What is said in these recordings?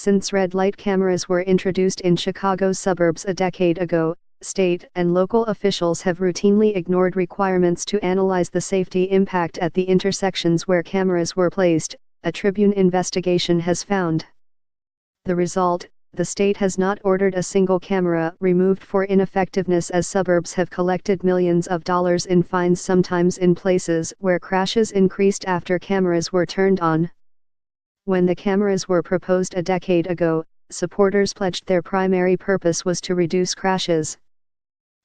Since red light cameras were introduced in Chicago's suburbs a decade ago, state and local officials have routinely ignored requirements to analyze the safety impact at the intersections where cameras were placed, a Tribune investigation has found. The result: the state has not ordered a single camera removed for ineffectiveness, as suburbs have collected millions of dollars in fines, sometimes in places where crashes increased after cameras were turned on. When the cameras were proposed a decade ago, supporters pledged their primary purpose was to reduce crashes.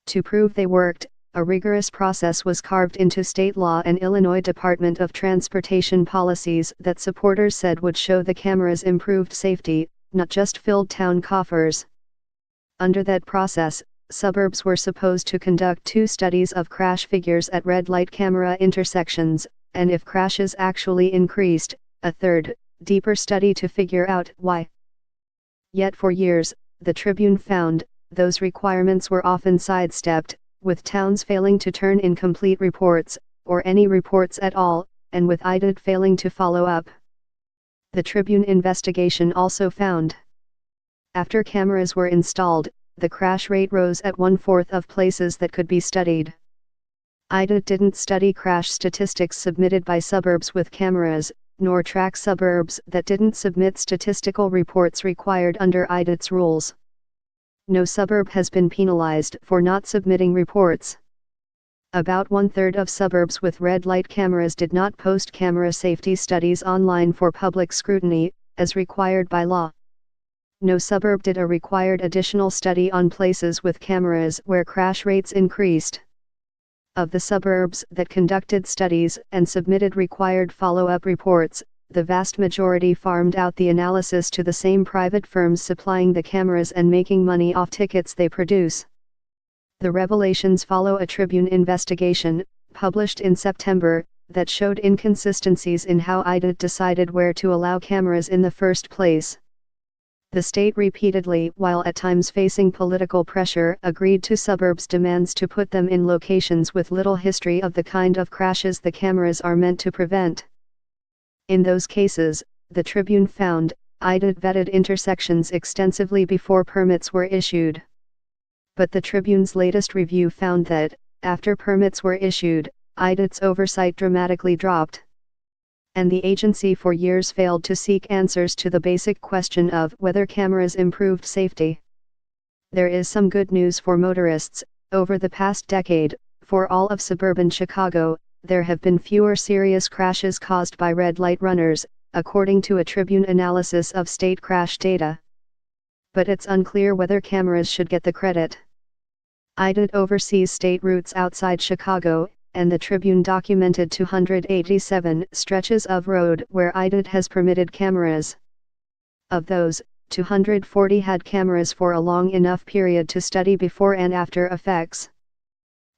To prove they worked, a rigorous process was carved into state law and Illinois Department of Transportation policies that supporters said would show the cameras improved safety, not just filled town coffers. Under that process, suburbs were supposed to conduct 2 studies of crash figures at red light camera intersections, and if crashes actually increased, a third, deeper study to figure out why. Yet for years, the Tribune found, those requirements were often sidestepped, with towns failing to turn in complete reports, or any reports at all, and with IDOT failing to follow up. The Tribune investigation also found, after cameras were installed, the crash rate rose at 1/4 of places that could be studied. IDOT didn't study crash statistics submitted by suburbs with cameras, nor track suburbs that didn't submit statistical reports required under IDOT's rules. No suburb has been penalized for not submitting reports. About 1/3 of suburbs with red light cameras did not post camera safety studies online for public scrutiny, as required by law. No suburb did a required additional study on places with cameras where crash rates increased. Of the suburbs that conducted studies and submitted required follow-up reports, the vast majority farmed out the analysis to the same private firms supplying the cameras and making money off tickets they produce. The revelations follow a Tribune investigation, published in September, that showed inconsistencies in how IDOT decided where to allow cameras in the first place. The state repeatedly, while at times facing political pressure, agreed to suburbs' demands to put them in locations with little history of the kind of crashes the cameras are meant to prevent. In those cases, the Tribune found, IDOT vetted intersections extensively before permits were issued. But the Tribune's latest review found that, after permits were issued, IDOT's oversight dramatically dropped. And the agency for years failed to seek answers to the basic question of whether cameras improved safety. There is some good news for motorists: over the past decade, for all of suburban Chicago, there have been fewer serious crashes caused by red light runners, according to a Tribune analysis of state crash data. But it's unclear whether cameras should get the credit. IDOT oversees state routes outside Chicago, and the Tribune documented 287 stretches of road where IDOT has permitted cameras. Of those, 240 had cameras for a long enough period to study before and after effects.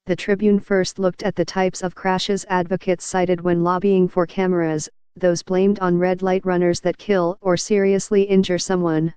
The Tribune first looked at the types of crashes advocates cited when lobbying for cameras: those blamed on red light runners that kill or seriously injure someone.